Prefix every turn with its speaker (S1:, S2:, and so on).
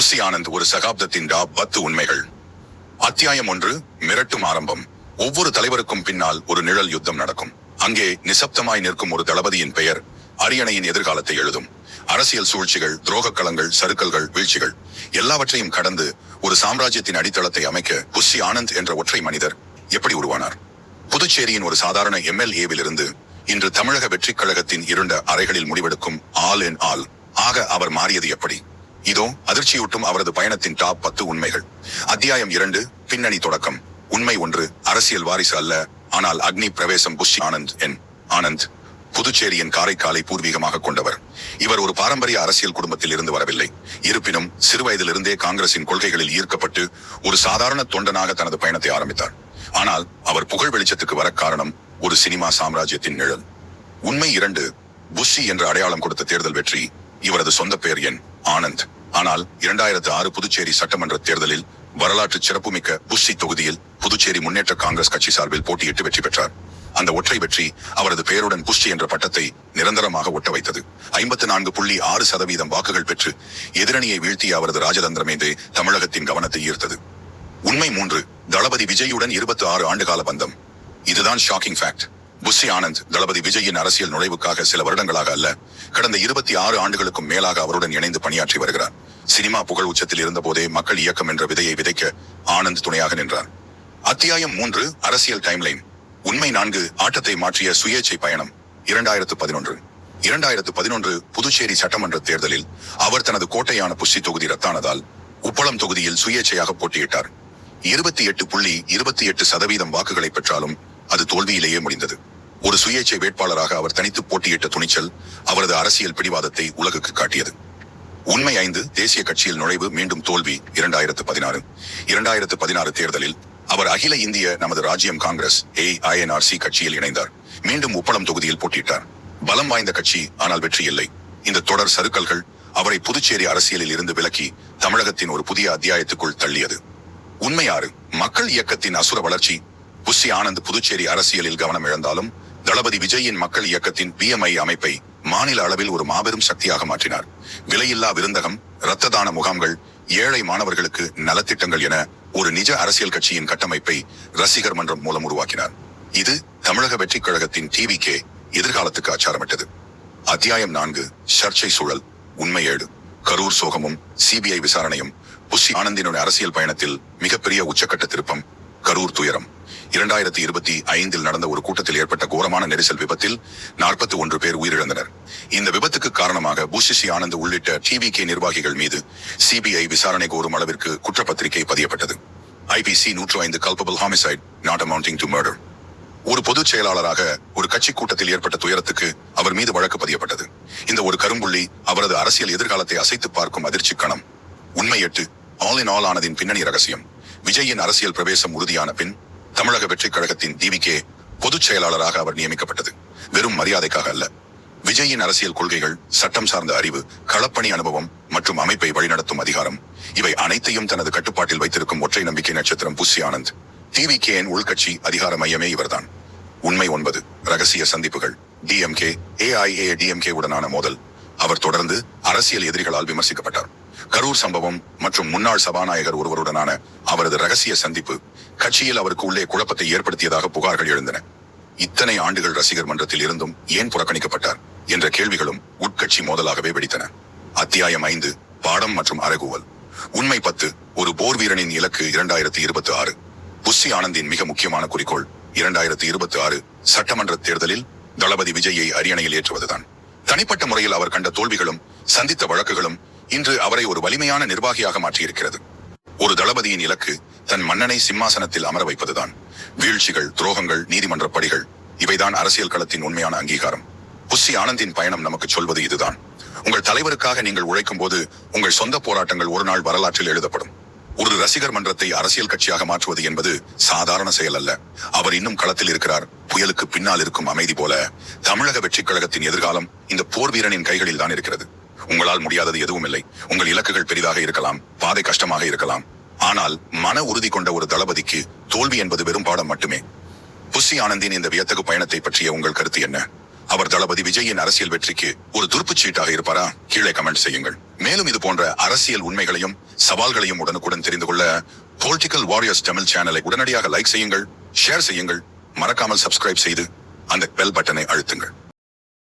S1: Pussy Anand ஒரு சகாப்தத்தின் 10 உண்மைகள். அத்தியாயம் 1. மிரட்டும் ஆரம்பம். ஒவ்வொரு தலைவருக்கும் பின்னால் ஒரு நிழல் யுத்தம் நடக்கும். அங்கே நிசப்தமாய் நிற்கும் ஒரு தளபதியின் பெயர் அரியணையின் எதிர்காலத்தை எழுதும். அரசியல் சூழ்ச்சிகள், துரோகக்களங்கள், சறுக்கல்கள், வீழ்ச்சிகள் எல்லாவற்றையும் கடந்து ஒரு சாம்ராஜ்யத்தின் அடித்தளத்தை அமைக்க புஸ்ஸி ஆனந்த் என்ற ஒற்றை மனிதர் எப்படி உருவானார்? புதுச்சேரியின் ஒரு சாதாரண MLAவில் இருந்து இன்று தமிழக வெற்றிக் கழகத்தின் இருண்ட அறைகளில் முடிவெடுக்கும் ஆல் இன் ஆல் ஆக அவர் மாறியது எப்படி? இதோ அதிர்ச்சியூட்டும் அவரது பயணத்தின் 10 உண்மைகள். அத்தியாயம் 2. பின்னணி தொடக்கம். உண்மை 1. அரசியல் வாரிசு அல்ல, ஆனால் அக்னி பிரவேசம். புஸ்ஸி ஆனந்த் புதுச்சேரியின் காரைக்காலை பூர்வீகமாக கொண்டவர். இவர் ஒரு பாரம்பரிய அரசியல் குடும்பத்தில் இருந்து வரவில்லை. இருப்பினும் சிறுவயதிலிருந்தே காங்கிரசின் கொள்கைகளில் ஈர்க்கப்பட்டு ஒரு சாதாரண தொண்டனாக தனது பயணத்தை ஆரம்பித்தார். ஆனால் அவர் புகழ் வெளிச்சத்துக்கு வர காரணம் ஒரு சினிமா சாம்ராஜ்யத்தின் நிழல். உண்மை 2. புஸ்ஸி என்ற அடையாளம் கொடுத்த தேர்தல் வெற்றி. இவரது சொந்த பெயர் ஆனந்த். ஆனால் 2006 புதுச்சேரி சட்டமன்ற தேர்தலில் வரலாற்று சிறப்புமிக்க புஸ்ஸி தொகுதியில் புதுச்சேரி முன்னேற்ற காங்கிரஸ் கட்சி சார்பில் போட்டியிட்டு வெற்றி பெற்றார். அந்த ஒற்றை வெற்றி அவரது பெயருடன் புஸ்ஸி என்ற பட்டத்தை நிரந்தரமாக ஒட்ட வைத்தது. 54.6% வாக்குகள் பெற்று எதிரணியை வீழ்த்திய அவரது ராஜதந்திரமே தமிழகத்தின் கவனத்தை ஈர்த்தது. உண்மை 3. தளபதி விஜயுடன் 26 ஆண்டுகால பந்தம். இதுதான் ஷாக்கிங் ஃபேக்ட். புஸ்ஸி ஆனந்த் தளபதி விஜயின் அரசியல் நுழைவுக்காக சில வருடங்களாக அல்ல, கடந்த 26 ஆண்டுகளுக்கும் மேலாக அவருடன் இணைந்து பணியாற்றி வருகிறார். சினிமா புகழ் உச்சத்தில் இருந்த போதே மக்கள் இயக்கம் என்ற விதையை விதைக்க ஆனந்த் துணையாக நின்றார். அத்தியாயம் 3. அரசியல் டைம்லைன். உண்மை 4. ஆட்டத்தை மாற்றிய சுயேச்சை பயணம். 2011 புதுச்சேரி சட்டமன்ற தேர்தலில் அவர் தனது கோட்டையான புஸ்ஸி தொகுதி ரத்தானதால் உப்பளம் தொகுதியில் சுயேச்சையாக போட்டியிட்டார். 28.28% வாக்குகளை பெற்றாலும் அது தோல்வியிலேயே முடிந்தது. ஒரு சுயேச்சை வேட்பாளராக அவர் தனித்து போட்டியிட்ட துணிச்சல் அவரது அரசியல் பிடிவாதத்தை உலகுக்கு காட்டியது. உண்மை 5. தேசிய கட்சியில் நுழைவு, மீண்டும் தோல்வி. 2016 தேர்தலில் அவர் அகில இந்திய நமது ராஜ்யம் காங்கிரஸ் AINRC கட்சியில் இணைந்தார். மீண்டும் உப்பளம் தொகுதியில் போட்டியிட்டார். பலம் வாய்ந்த கட்சி, ஆனால் வெற்றி இல்லை. இந்த தொடர் சறுக்கல்கள் அவரை புதுச்சேரி அரசியலில் இருந்து விலக்கி தமிழகத்தின் ஒரு புதிய அத்தியாயத்துக்குள் தள்ளியது. உண்மை 6. மக்கள் இயக்கத்தின் அசுர வளர்ச்சி. புஸ்ஸி ஆனந்த் புதுச்சேரி அரசியலில் கவனம் இழந்தாலும் தளபதி விஜயின் மக்கள் இயக்கத்தின் PMI அமைப்பை மாநில அளவில் ஒரு மாபெரும் சக்தியாக மாற்றினார். விலையில்லா விருந்தகம், இரத்த தான முகாம்கள், ஏழை மாணவர்களுக்கு நலத்திட்டங்கள் என ஒரு நிஜ அரசியல் கட்சியின் கட்டமைப்பை ரசிகர் மன்றம் மூலம் உருவாக்கினார். இது தமிழக வெற்றிக் கழகத்தின் TVK எதிர்காலத்துக்கு அச்சாரமிட்டது. அத்தியாயம் 4. சர்ச்சை சூழல். உண்மை 7. கரூர் சோகமும் CBI விசாரணையும். புஸ்ஸி ஆனந்தினுடைய அரசியல் பயணத்தில் மிகப்பெரிய உச்சக்கட்ட திருப்பம். கரூர் துயரம். 2025 நடந்த ஒரு கூட்டத்தில் ஏற்பட்ட கோரமான நெரிசல் விபத்தில் 41 பேர் உயிரிழந்தனர். இந்த விபத்துக்கு காரணமாக புஸ்ஸி ஆனந்த் உள்ளிட்ட TVK நிர்வாகிகள் மீது CBI விசாரணை கோரும் அளவிற்கு குற்றப்பத்திரிகை பதியப்பட்டது. IPC 105 culpable homicide not amounting to murder. ஒரு பொதுச் செயலாளராக ஒரு கட்சி கூட்டத்தில் ஏற்பட்ட துயரத்துக்கு அவர் மீது வழக்கு பதியப்பட்டது. இந்த ஒரு கரும்புள்ளி அவரது அரசியல் எதிர்காலத்தை அசைத்து பார்க்கும் அதிர்ச்சி கணம். உண்மை 8. ஆல் இன் ஆல் ஆனதின் பின்னணி ரகசியம். விஜயின் அரசியல் பிரவேசம் உறுதியான பின் தமிழக வெற்றிக் கழகத்தின் TVK பொதுச் செயலாளராக அவர் நியமிக்கப்பட்டது. வெறும் மரியாதைக்காக அல்ல. விஜயின் அரசியல் கொள்கைகள், சட்டம் சார்ந்த அறிவு, களப்பணி அனுபவம் மற்றும் அமைப்பை வழிநடத்தும் அதிகாரம், இவை அனைத்தையும் தனது கட்டுப்பாட்டில் வைத்திருக்கும் ஒற்றை நம்பிக்கை நட்சத்திரம் புஸ்ஸி ஆனந்த். TVKயின் உள்கட்சி அதிகார மையமே இவர்தான். உண்மை 9. ரகசிய சந்திப்புகள். DMK AIADMK உடனான மோதல். அவர் தொடர்ந்து அரசியல் எதிரிகளால் விமர்சிக்கப்பட்டார். கரூர் சம்பவம் மற்றும் முன்னாள் சபாநாயகர் ஒருவருடனான அவரது ரகசிய சந்திப்பு கட்சியில் அவருக்கு உள்ளே குழப்பத்தை ஏற்படுத்தியதாக புகார்கள் எழுந்தன. இத்தனை ஆண்டுகள் ரசிகர் மன்றத்தில் இருந்தும் ஏன் புறக்கணிக்கப்பட்டார் என்ற கேள்விகளும் உட்கட்சி மோதலாகவே வெடித்தன. அத்தியாயம் 5. பாடம் மற்றும் அறைகூவல். உண்மை 10. ஒரு போர் வீரனின் இலக்கு. 2026 புஸ்ஸி ஆனந்தின் மிக முக்கியமான குறிக்கோள் 2026 சட்டமன்ற தேர்தலில் தளபதி விஜயை அரியணையில் ஏற்றுவதுதான். தனிப்பட்ட முறையில் அவர் கண்ட தோல்விகளும் சந்தித்த வழக்குகளும் இன்று அவரை ஒரு வலிமையான நிர்வாகியாக மாற்றியிருக்கிறது. ஒரு தளபதியின் இலக்கு தன் மன்னனை சிம்மாசனத்தில் அமர வைப்பதுதான். வீழ்ச்சிகள், துரோகங்கள், நீதிமன்ற படிகள், இவைதான் அரசியல் களத்தின் உண்மையான அங்கீகாரம். புஸ்ஸி ஆனந்தின் பயணம் நமக்கு சொல்வது இதுதான். உங்கள் தலைவருக்காக நீங்கள் உழைக்கும் போது உங்கள் சொந்த போராட்டங்கள் ஒரு நாள் வரலாற்றில் எழுதப்படும். ஒரு ரசிகர் மன்றத்தை அரசியல் கட்சியாக மாற்றுவது என்பது சாதாரண செயல் அல்ல. அவர் இன்னும் களத்தில் இருக்கிறார். புயலுக்கு பின்னால் இருக்கும் அமைதி போல தமிழக வெற்றிக் கழகத்தின் எதிர்காலம் இந்த போர் வீரனின் கைகளில் தான் இருக்கிறது. உங்களால் முடியாதது எதுவும் இல்லை. உங்கள் இலக்குகள் பெரிதாக இருக்கலாம், பாதை கஷ்டமாக இருக்கலாம். ஆனால் மன உறுதி கொண்ட ஒரு தளபதிக்கு தோல்வி என்பது வெறும் பாடம் மட்டுமே. புஸ்ஸி ஆனந்தின் இந்த வியத்தகு பயணத்தை பற்றிய உங்கள் கருத்து என்ன? அவர் தளபதி விஜயின் அரசியல் வெற்றிக்கு ஒரு துருப்புச் சீட்டாக இருப்பாரா? கீழே கமெண்ட் செய்யுங்கள். மேலும் இது போன்ற அரசியல் உண்மைகளையும் சவால்களையும் உடனுக்குடன் தெரிந்து கொள்ள பொலிட்டிக்கல் வாரியர்ஸ் தமிழ் சேனலை உடனடியாக லைக் செய்யுங்கள், ஷேர் செய்யுங்கள், மறக்காமல் சப்ஸ்கிரைப் செய்து அந்த பெல் பட்டனை அழுத்துங்கள்.